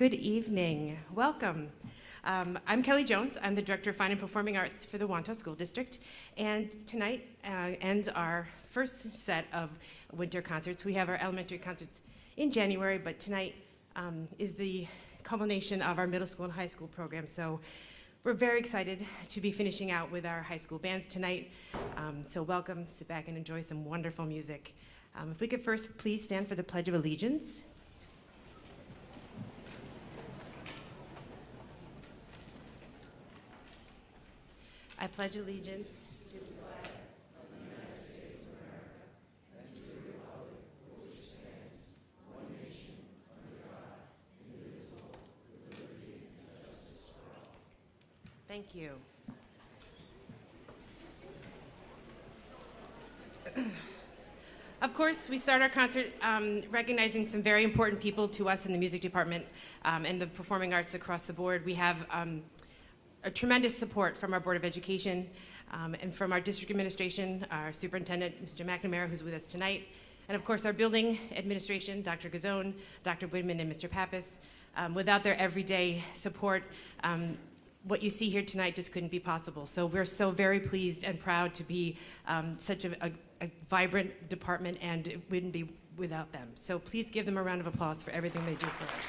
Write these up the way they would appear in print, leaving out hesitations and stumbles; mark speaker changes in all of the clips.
Speaker 1: Good evening. Welcome. I'm Kelly Jones. I'm the Director of Fine and Performing Arts for the Wantagh School District. And tonight ends our first set of winter concerts. We have our elementary concerts in January, but tonight is the culmination of our middle school and high school program. So we're very excited to be finishing out with our high school bands tonight. So welcome, sit back and enjoy some wonderful music. If we could first please stand for the Pledge of Allegiance. I pledge allegiance to the flag of the United States of America and to the republic for which it stands, one nation, under God, indivisible, with liberty and justice for all. Thank you. Of course, we start our concert recognizing some very important people to us in the music department and the performing arts across the board. We have a tremendous support from our Board of Education and from our district administration, our superintendent, Mr. McNamara, who's with us tonight, and of course our building administration, Dr. Gazzone, Dr. Widman, and Mr. Pappas. Without their everyday support, what you see here tonight just couldn't be possible. So we're so very pleased and proud to be such a vibrant department, and it wouldn't be without them. So please give them a round of applause for everything they do for us.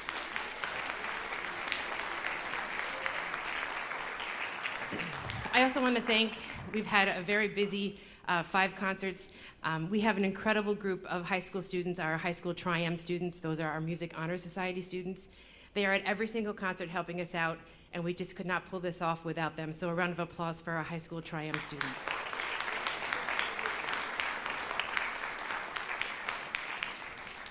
Speaker 1: I also want to thank, we've had a very busy 5 concerts. We have an incredible group of high school students, our high school Tri-M students. Those are our Music Honor Society students. They are at every single concert helping us out, and we just could not pull this off without them. So a round of applause for our high school Tri-M students.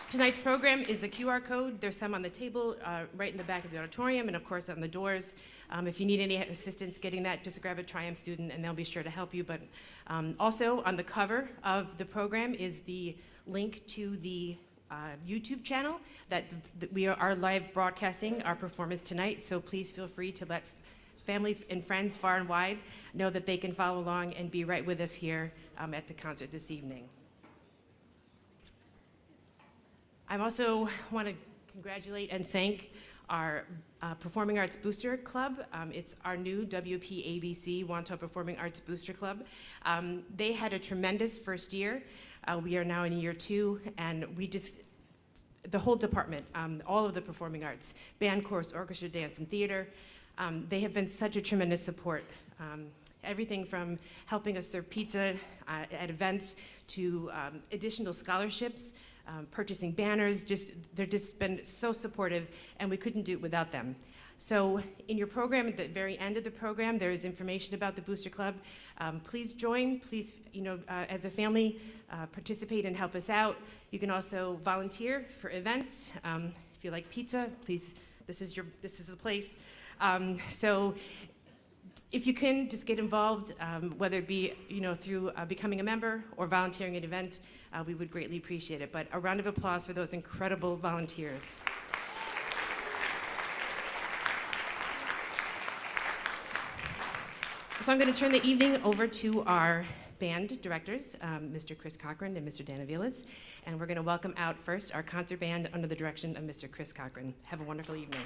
Speaker 1: Tonight's program is the QR code. There's some on the table right in the back of the auditorium and of course on the doors. If you need any assistance getting that, just grab a Tri-M student and they'll be sure to help you. But also on the cover of the program is the link to the YouTube channel that we are live broadcasting our performance tonight. So please feel free to let family and friends far and wide know that they can follow along and be right with us here at the concert this evening. I also want to congratulate and thank our Performing Arts Booster Club. It's our new WPABC, Wantagh Performing Arts Booster Club. They had a tremendous first year. We are now in year 2, and the whole department, all of the performing arts, band, chorus, orchestra, dance, and theater, they have been such a tremendous support. Everything from helping us serve pizza at events to additional scholarships, purchasing banners, they're just been so supportive, and we couldn't do it without them. So in your program, at the very end of the program, there is information about the Booster Club. Please join, please, as a family, participate and help us out. You can also volunteer for events. If you like pizza, please, this is the place. So if you can, just get involved, whether it be through becoming a member or volunteering at an event, we would greatly appreciate it. But a round of applause for those incredible volunteers. So I'm going to turn the evening over to our band directors, Mr. Chris Cochran and Mr. Dan Avilas, and we're going to welcome out first our concert band under the direction of Mr. Chris Cochran. Have a wonderful evening.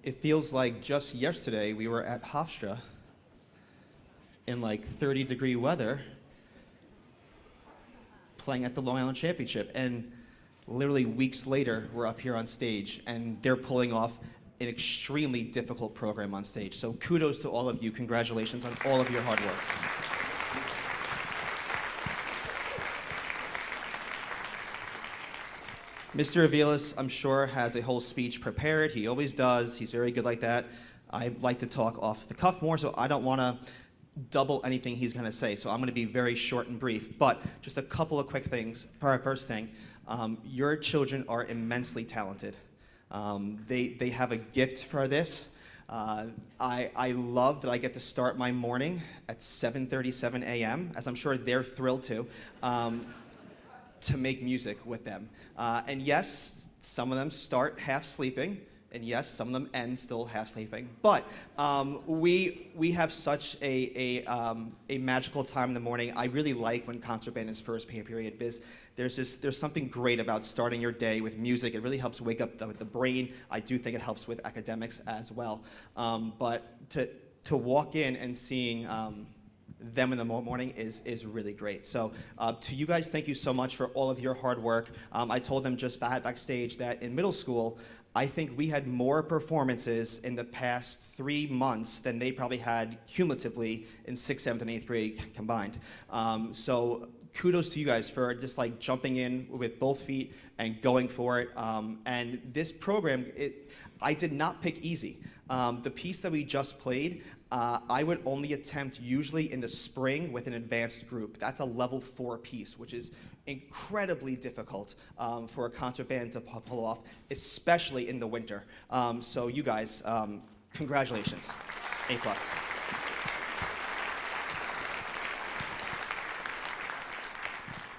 Speaker 2: It feels like just yesterday we were at Hofstra in like 30-degree weather playing at the Long Island Championship. And literally weeks later, we're up here on stage and they're pulling off an extremely difficult program on stage. So kudos to all of you. Congratulations on all of your hard work. Mr. Aviles, I'm sure, has a whole speech prepared. He always does. He's very good like that. I like to talk off the cuff more, so I don't want to double anything he's going to say. So I'm going to be very short and brief. But just a couple of quick things. First thing, your children are immensely talented. They have a gift for this. I love that I get to start my morning at 7:37 a.m., as I'm sure they're thrilled to make music with them. And yes, some of them start half sleeping, and yes, some of them end still half sleeping. But we have such a magical time in the morning. I really like when concert band is first pay period, because there's something great about starting your day with music. It really helps wake up the brain. I do think it helps with academics as well. But to walk in and seeing them in the morning is really great. So to you guys, thank you so much for all of your hard work. I told them just backstage that in middle school, I think we had more performances in the past 3 months than they probably had cumulatively in 6th, 7th, and 8th grade combined. So kudos to you guys for just like jumping in with both feet and going for it. And this program, I did not pick easy. The piece that we just played, I would only attempt usually in the spring with an advanced group. That's a level 4 piece, which is incredibly difficult for a concert band to pull off, especially in the winter. So you guys, congratulations, A+.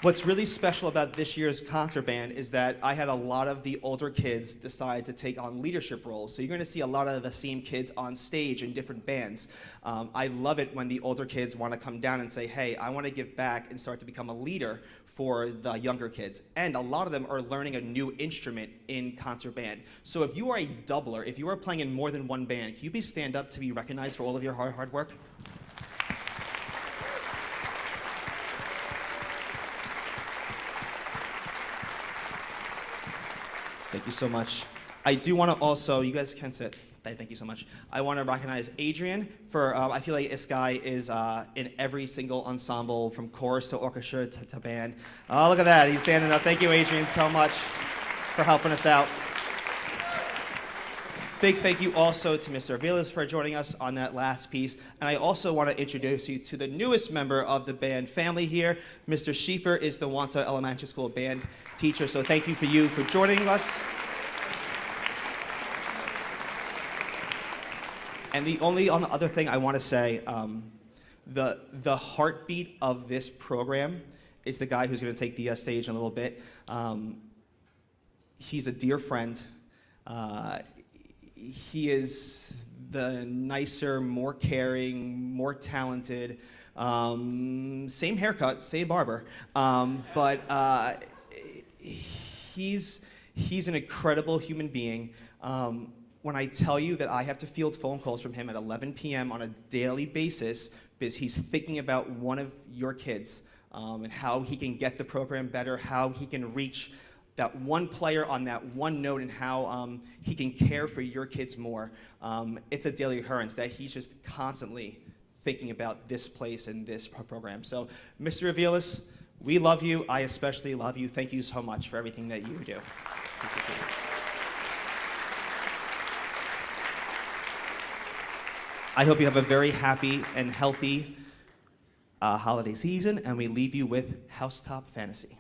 Speaker 2: What's really special about this year's concert band is that I had a lot of the older kids decide to take on leadership roles. So you're going to see a lot of the same kids on stage in different bands. I love it when the older kids want to come down and say, hey, I want to give back and start to become a leader for the younger kids. And a lot of them are learning a new instrument in concert band. So if you are a doubler, if you are playing in more than one band, can you please stand up to be recognized for all of your hard work? Thank you so much. I do want to also, you guys can sit. Thank you so much. I want to recognize Adrian for, I feel like this guy is in every single ensemble from chorus to orchestra to band. Oh, look at that. He's standing up. Thank you, Adrian, so much for helping us out. Big thank you also to Mr. Aviles for joining us on that last piece. And I also want to introduce you to the newest member of the band family here. Mr. Schieffer is the Wantagh Elementary School band teacher, so thank you for joining us. And the only other thing I want to say, the heartbeat of this program is the guy who's going to take the stage in a little bit. He's a dear friend. He is the nicer, more caring, more talented, same haircut, same barber, but he's an incredible human being. When I tell you that I have to field phone calls from him at 11 p.m. on a daily basis because he's thinking about one of your kids and how he can get the program better, how he can reach that one player on that one note, and how he can care for your kids more. It's a daily occurrence that he's just constantly thinking about this place and this program. So, Mr. Aviles, we love you. I especially love you. Thank you so much for everything that you do. I hope you have a very happy and healthy holiday season, and we leave you with Housetop Fantasy.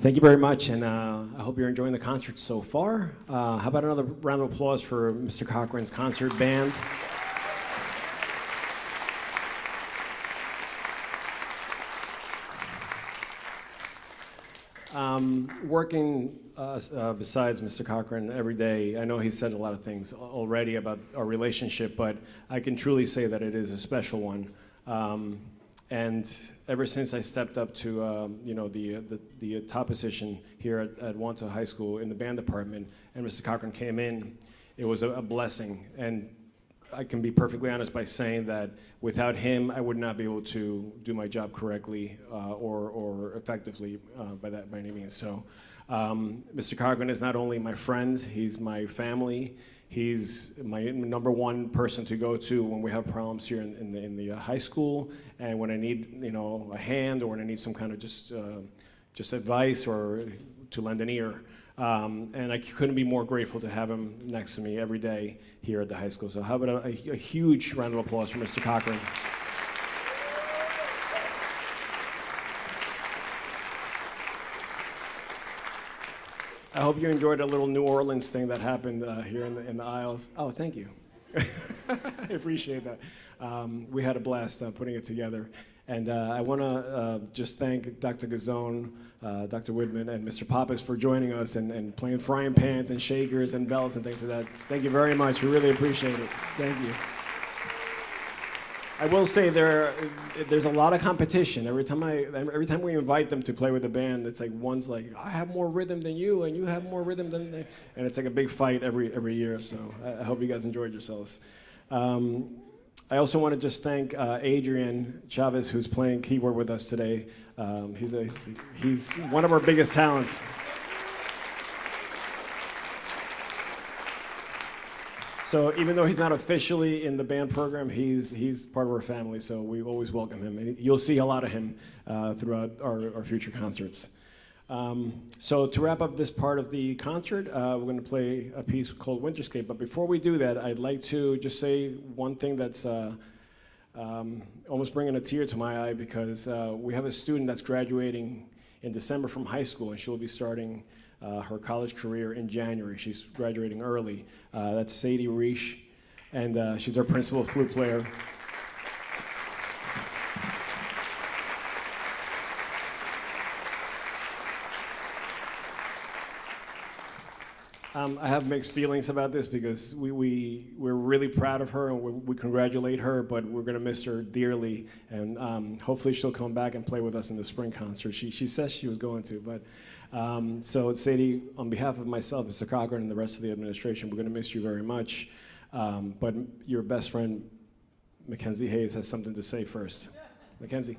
Speaker 3: Thank you very much, and I hope you're enjoying the concert so far. How about another round of applause for Mr. Cochran's concert band? Working besides Mr. Cochran every day, I know he said a lot of things already about our relationship, but I can truly say that it is a special one. And ever since I stepped up to the top position here at Wantagh High School in the band department, and Mr. Cochran came in, it was a blessing. And I can be perfectly honest by saying that without him, I would not be able to do my job correctly or effectively by any means. So Mr. Cochran is not only my friend, he's my family. He's my number one person to go to when we have problems here in the high school, and when I need a hand, or when I need some kind of just advice or to lend an ear. And I couldn't be more grateful to have him next to me every day here at the high school. So how about a huge round of applause for Mr. Cochran. I hope you enjoyed a little New Orleans thing that happened here in the aisles. Oh, thank you. I appreciate that. We had a blast putting it together. And I want to just thank Dr. Gazzone, Dr. Woodman, and Mr. Pappas for joining us and playing frying pans and shakers and bells and things like that. Thank you very much. We really appreciate it. Thank you. I will say there's a lot of competition. Every time we invite them to play with the band, it's like one's like, I have more rhythm than you, and you have more rhythm than they, and it's like a big fight every year. So I hope you guys enjoyed yourselves. I also want to just thank Adrian Chavez, who's playing keyboard with us today. He's one of our biggest talents. So even though he's not officially in the band program, he's part of our family, so we always welcome him. And you'll see a lot of him throughout our future concerts. So to wrap up this part of the concert, we're going to play a piece called Winterscape. But before we do that, I'd like to just say one thing that's almost bringing a tear to my eye, because we have a student that's graduating in December from high school, and she'll be starting her college career in January. She's graduating early. That's Sadie Reish, and she's our principal flute player. I have mixed feelings about this, because we're really proud of her and we congratulate her, but we're going to miss her dearly, and hopefully she'll come back and play with us in the spring concert. She says she was going to, but so Sadie, on behalf of myself, Mr. Cochran, and the rest of the administration, we're going to miss you very much, but your best friend, Mackenzie Hayes, has something to say first. Mackenzie.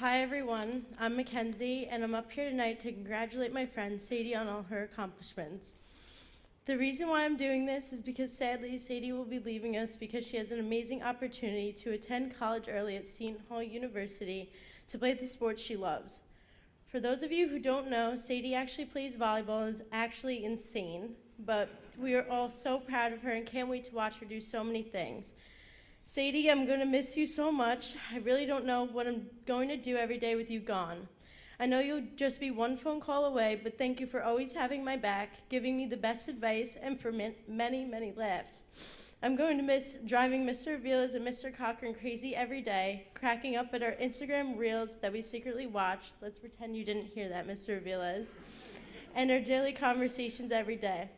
Speaker 4: Hi everyone, I'm Mackenzie, and I'm up here tonight to congratulate my friend Sadie on all her accomplishments. The reason why I'm doing this is because sadly Sadie will be leaving us, because she has an amazing opportunity to attend college early at Seton Hall University to play the sport she loves. For those of you who don't know, Sadie actually plays volleyball and is actually insane, but we are all so proud of her and can't wait to watch her do so many things. Sadie, I'm going to miss you so much. I really don't know what I'm going to do every day with you gone. I know you'll just be one phone call away, but thank you for always having my back, giving me the best advice, and for many, many laughs. I'm going to miss driving Mr. Avila's and Mr. Cochran crazy every day, cracking up at our Instagram reels that we secretly watch. Let's pretend you didn't hear that, Mr. Avila's. And our daily conversations every day.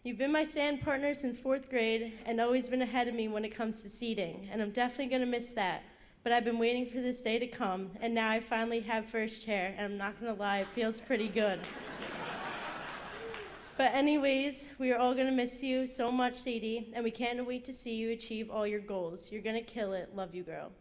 Speaker 4: You've been my sand partner since 4th grade and always been ahead of me when it comes to seating, and I'm definitely going to miss that. But I've been waiting for this day to come, and now I finally have first chair, and I'm not going to lie, it feels pretty good. But anyways, we are all going to miss you so much, Sadie, and we can't wait to see you achieve all your goals. You're going to kill it. Love you, girl.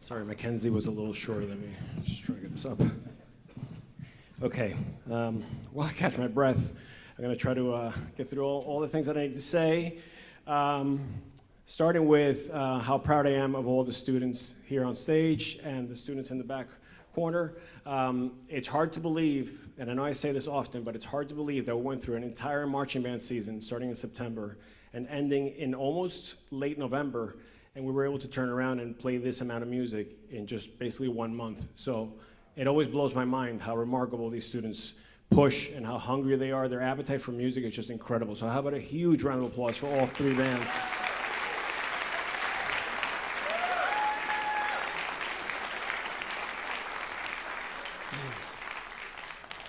Speaker 3: Sorry, Mackenzie was a little shorter than me. Just trying to get this up. Okay, while I catch my breath, I'm going to try to get through all the things that I need to say. Starting with how proud I am of all the students here on stage and the students in the back corner. It's hard to believe, and I know I say this often, but it's hard to believe that we went through an entire marching band season starting in September and ending in almost late November, and we were able to turn around and play this amount of music in just basically 1 month. So it always blows my mind how remarkable these students push and how hungry they are. Their appetite for music is just incredible. So how about a huge round of applause for all three bands.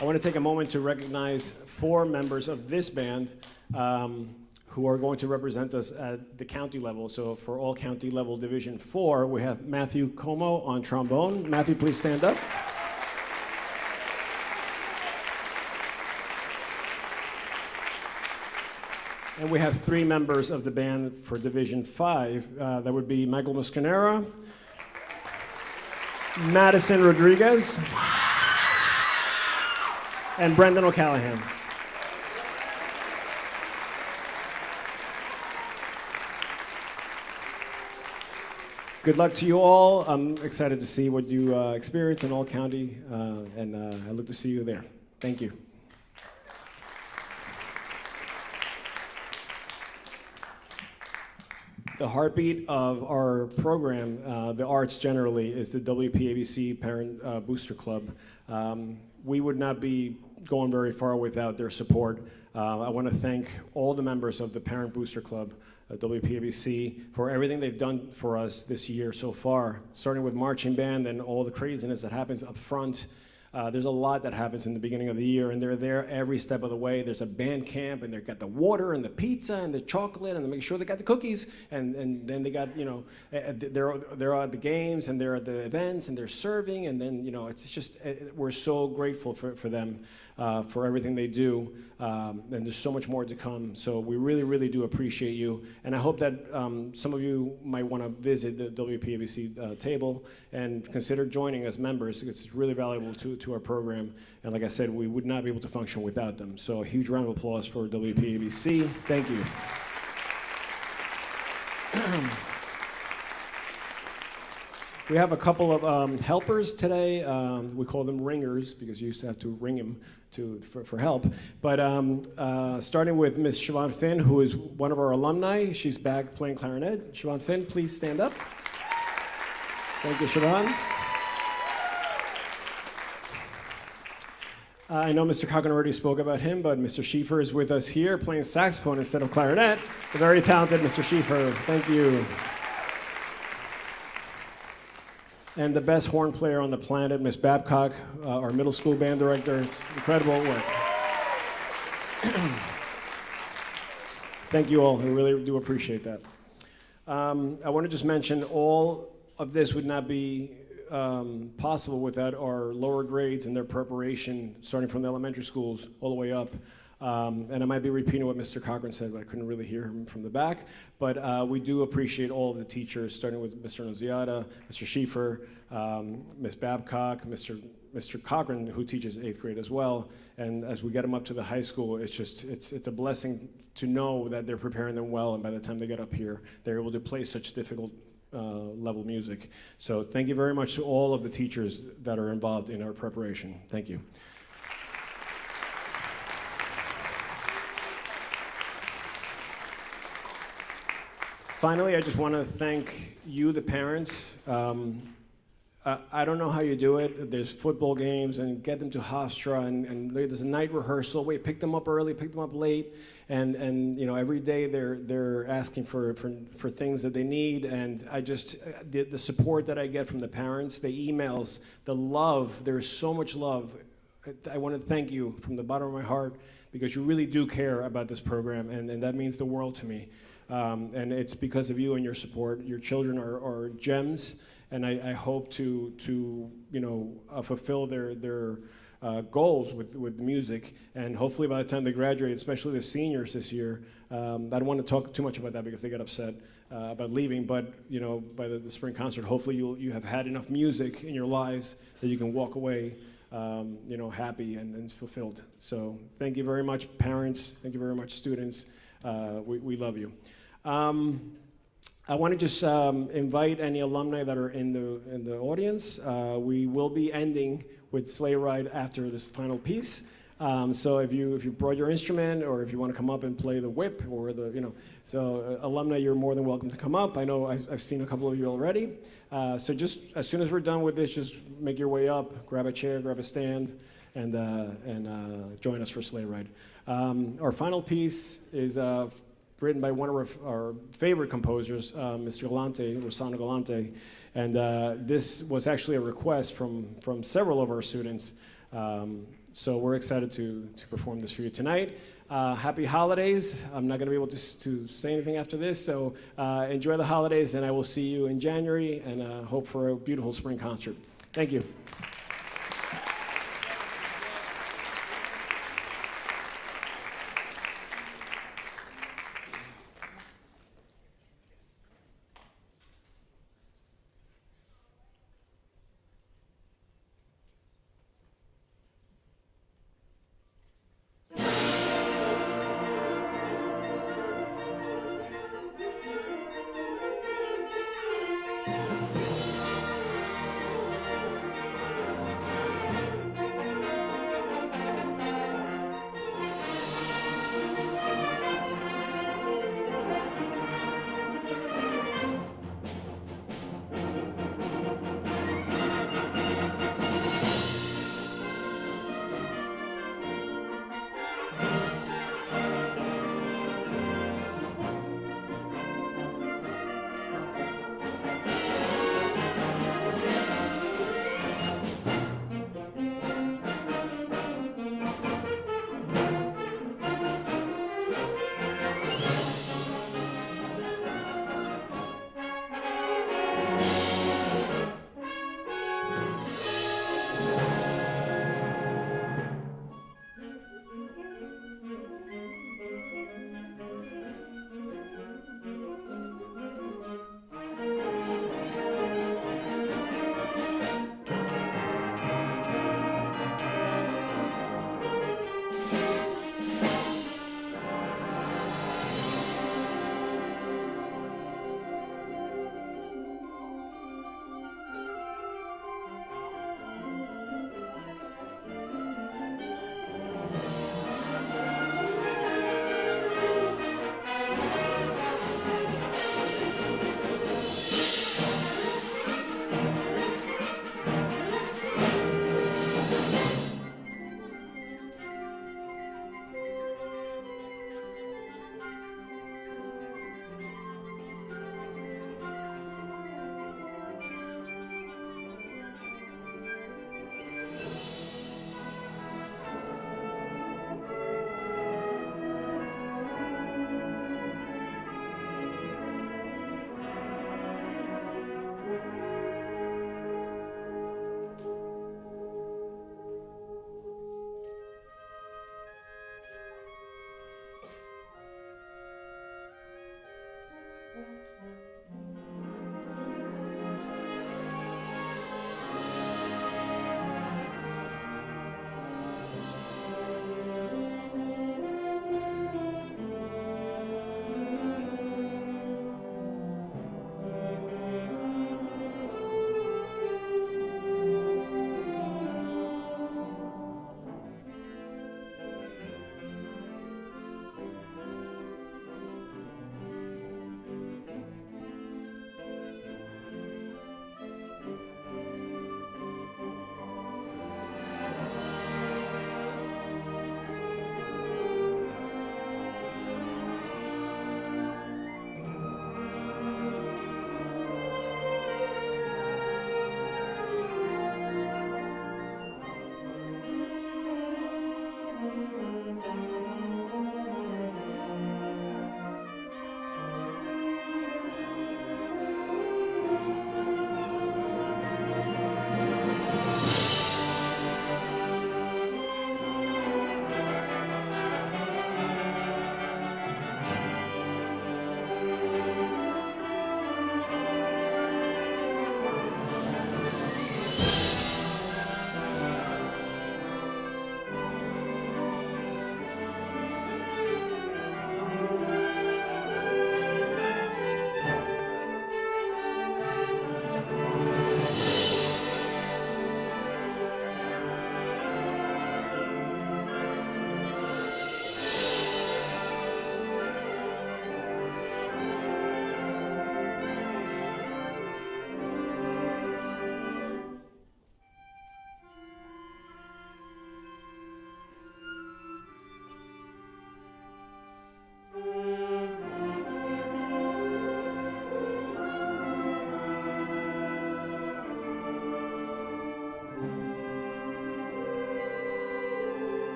Speaker 3: I want to take a moment to recognize 4 members of this band who are going to represent us at the county level. So for all county level Division 4, we have Matthew Como on trombone. Matthew, please stand up. And we have 3 members of the band for Division 5. That would be Michael Muscanera, Madison Rodriguez, and Brendan O'Callahan. Good luck to you all. I'm excited to see what you experience in All County, and I look to see you there. Thank you. The heartbeat of our program, the arts generally, is the WPABC Parent Booster Club. We would not be going very far without their support. I want to thank all the members of the Parent Booster Club at WPABC for everything they've done for us this year so far, starting with marching band and all the craziness that happens up front. There's a lot that happens in the beginning of the year, and they're there every step of the way. There's a band camp, and they've got the water and the pizza and the chocolate, and they make sure they got the cookies, and then they got, they're at the games, and they're at the events, and they're serving, and then, it's just, we're so grateful for them, for everything they do, and there's so much more to come. So we really, really do appreciate you, and I hope that some of you might want to visit the WPABC table and consider joining as members. It's really valuable to our program, and like I said, we would not be able to function without them. So a huge round of applause for WPABC. Thank you. We have a couple of helpers today. We call them ringers because you used to have to ring them for help. But starting with Miss Siobhan Finn, who is one of our alumni. She's back playing clarinet. Siobhan Finn, please stand up. Thank you, Siobhan. I know Mr. Cochran already spoke about him, but Mr. Schieffer is with us here playing saxophone instead of clarinet. The very talented Mr. Schieffer. Thank you. And the best horn player on the planet, Miss Babcock, our middle school band director. It's incredible work. Thank you all. We really do appreciate that. I want to just mention all of this would not be possible without our lower grades and their preparation, starting from the elementary schools all the way up. And I might be repeating what Mr. Cochran said, but I couldn't really hear him from the back. But we do appreciate all of the teachers, starting with Mr. Nunziata, Mr. Schieffer, Ms. Babcock, Mr. Cochran, who teaches 8th grade as well. And as we get them up to the high school, it's a blessing to know that they're preparing them well, and by the time they get up here, they're able to play such difficult level music. So thank you very much to all of the teachers that are involved in our preparation. Thank you. Finally, I just want to thank you, the parents. I don't know how you do it. There's football games, and get them to Hofstra, and there's a night rehearsal. Wait, pick them up early, pick them up late, and every day they're asking for things that they need, and I just the support that I get from the parents, the emails, the love. There's so much love. I want to thank you from the bottom of my heart, because you really do care about this program, and that means the world to me. And it's because of you and your support. Your children are gems, and I hope to fulfill their goals with music. And hopefully by the time they graduate, especially the seniors this year, I don't want to talk too much about that because they get upset about leaving. But by the spring concert, hopefully you have had enough music in your lives that you can walk away happy and fulfilled. So thank you very much, parents. Thank you very much, students. We love you. I want to just invite any alumni that are in the audience. We will be ending with Sleigh Ride after this final piece. So if you brought your instrument, or if you want to come up and play the whip, or alumni, you're more than welcome to come up. I know I've seen a couple of you already. So just as soon as we're done with this, just make your way up, grab a chair, grab a stand, and join us for Sleigh Ride. Our final piece is written by one of our favorite composers, Mr. Galante, Rossano Galante, and this was actually a request from several of our students. So we're excited to perform this for you tonight. Happy holidays. I'm not going to be able to say anything after this, so enjoy the holidays, and I will see you in January, and hope for a beautiful spring concert. Thank you.